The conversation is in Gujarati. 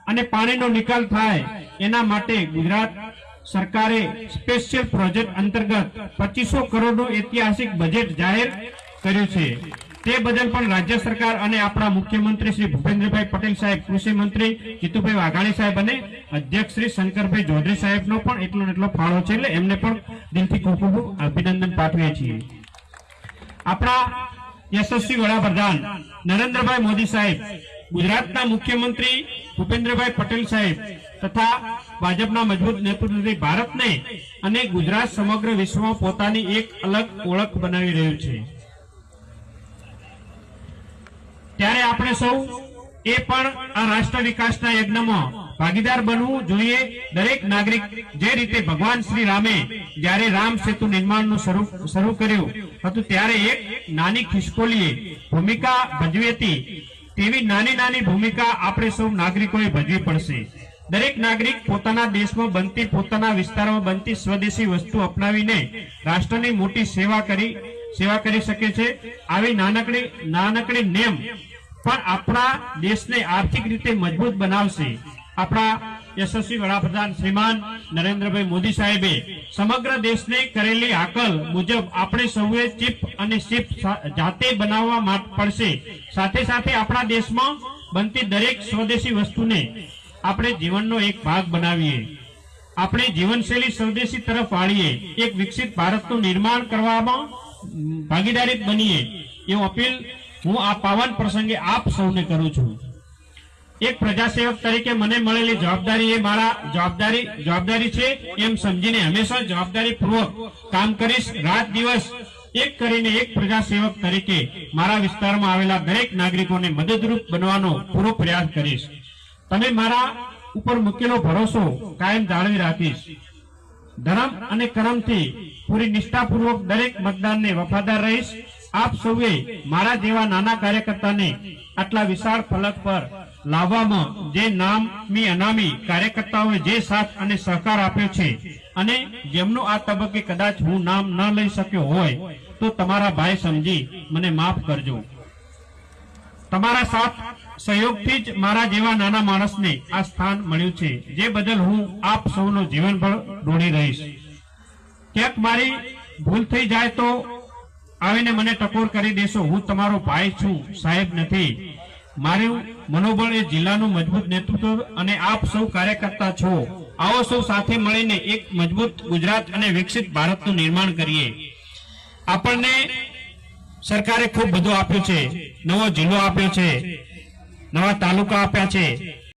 અને પાણીનો નિકાલ થાય એના માટે ગુજરાત સરકારે સ્પેશિયલ પ્રોજેક્ટ અંતર્ગત 2500 કરોડનું ઐતિહાસિક બજેટ જાહેર કર્યું છે। તે બદલ પણ રાજ્ય સરકાર અને આપણા મુખ્યમંત્રી શ્રી ભૂપેન્દ્રભાઈ પટેલ સાહેબ, કૃષિ મંત્રી જીતુભાઈ વાઘાણી સાહેબ અને અધ્યક્ષ શ્રી શંકરભાઈ ચૌધરી સાહેબનો પણ એટલો ફાળો છે, એટલે એમને પણ દિલથી ખૂબ ખૂબ અભિનંદન પાઠવીએ છીએ। આપણા યશસ્વી વડાપ્રધાન નરેન્દ્રભાઈ મોદી સાહેબ, ગુજરાતના મુખ્યમંત્રી ભૂપેન્દ્રભાઈ પટેલ સાહેબ તથા ભાજપના મજબૂત નેતૃત્વથી ભારતને અને ગુજરાત સમગ્ર વિશ્વમાં પોતાની એક અલગ ઓળખ બનાવી રહ્યું છે। ત્યારે આપણે સૌ એ પણ આ રાષ્ટ્ર વિકાસના યજ્ઞમાં ભાગીદાર બનવું જોઈએ। દરેક નાગરિક જે રીતે ભગવાન શ્રી રામે જ્યારે રામ સેતુ નિર્માણનું શરૂ કર્યું હતું ત્યારે એક નાની ખિસકોલીએ ભૂમિકા ભજવી હતી, તેવી નાની નાની ભૂમિકા આપણે સૌ નાગરિકોએ ભજવી પડશે। દરેક નાગરિક પોતાના દેશમાં બનતી, પોતાના વિસ્તારમાં બનતી સ્વદેશી વસ્તુ અપનાવીને રાષ્ટ્રની મોટી સેવા કરી શકે છે। આવી નાનકડી નેમ પણ આપણા દેશને આર્થિક રીતે મજબૂત બનાવશે। આપણા યશસ્વી વડાપ્રધાન શ્રીમાન નરેન્દ્રભાઈ મોદી સાહેબે સમગ્ર દેશને કરેલી હાકલ મુજબ આપણે સૌએ ચીપ અને શિપ જાતે બનાવવા પડશે। સાથે સાથે આપણા દેશમાં બનતી દરેક સ્વદેશી વસ્તુને આપણે જીવનનો એક ભાગ બનાવીએ, આપણે જીવનશૈલી સ્વદેશી તરફ વાળીએ, એક વિકસિત ભારતનું નિર્માણ કરવામાં ભાગીદારી બનીએ, એવું અપીલ હું આ પાવન પ્રસંગે આપ સૌને કરું છું। એક પ્રજાસેવક તરીકે મને મળેલી જવાબદારી એ મારા જવાબદારી છે એમ સમજીને હંમેશા જવાબદારીપૂર્વક કામ કરીશ। રાત દિવસ એક કરીને એક પ્રજાસેવક તરીકે મારા વિસ્તારમાં આવેલા દરેક નાગરિકોને મદદરૂપ બનવાનો પૂરો પ્રયાસ કરીશ। તમે મારા ઉપર મૂકેલો ભરોસો કાયમ જાળવી રાખીશ। ધર્મ અને કર્મથી પૂરી નિષ્ઠાપૂર્વક દરેક મતદાનને વફાદાર રહીશ। આપ સૌએ મારા જેવા નાના કાર્યકર્તાને આટલા વિશાળ ફલક પર લાવવામાં જે નામી અનામી કાર્યકર્તાઓએ જે સાથ અને સહકાર આપ્યો છે અને જેમનું આ તબક્કે કદાચ હું નામ ન લઈ શક્યો હોય તો તમારા ભાઈ સમજી મને માફ કરજો। તમારા સાથ સહયોગથી જ મારા જેવા નાના માણસને આ સ્થાન મળ્યું છે, જે બદલ હું આપ સૌનો જીવનભર ઋણી રહીશ। ક્યાંક મારી ભૂલ થઈ જાય તો આવીને મને ટકોર કરી દેશો। હું તમારો ભાઈ છું, સાહેબ નથી। મારું મનોબળ એ જિલ્લાનું મજબૂત નેતૃત્વ અને આપ સૌ કાર્યકર્તા છો। આવો સૌ સાથે મળીને એક મજબૂત ગુજરાત અને વિકસિત ભારતનું નિર્માણ કરીએ। આપણને સરકારે ખૂબ બધું આપ્યું છે, નવો જિલ્લો આપ્યો છે, નવા તાલુકા આપ્યા છે,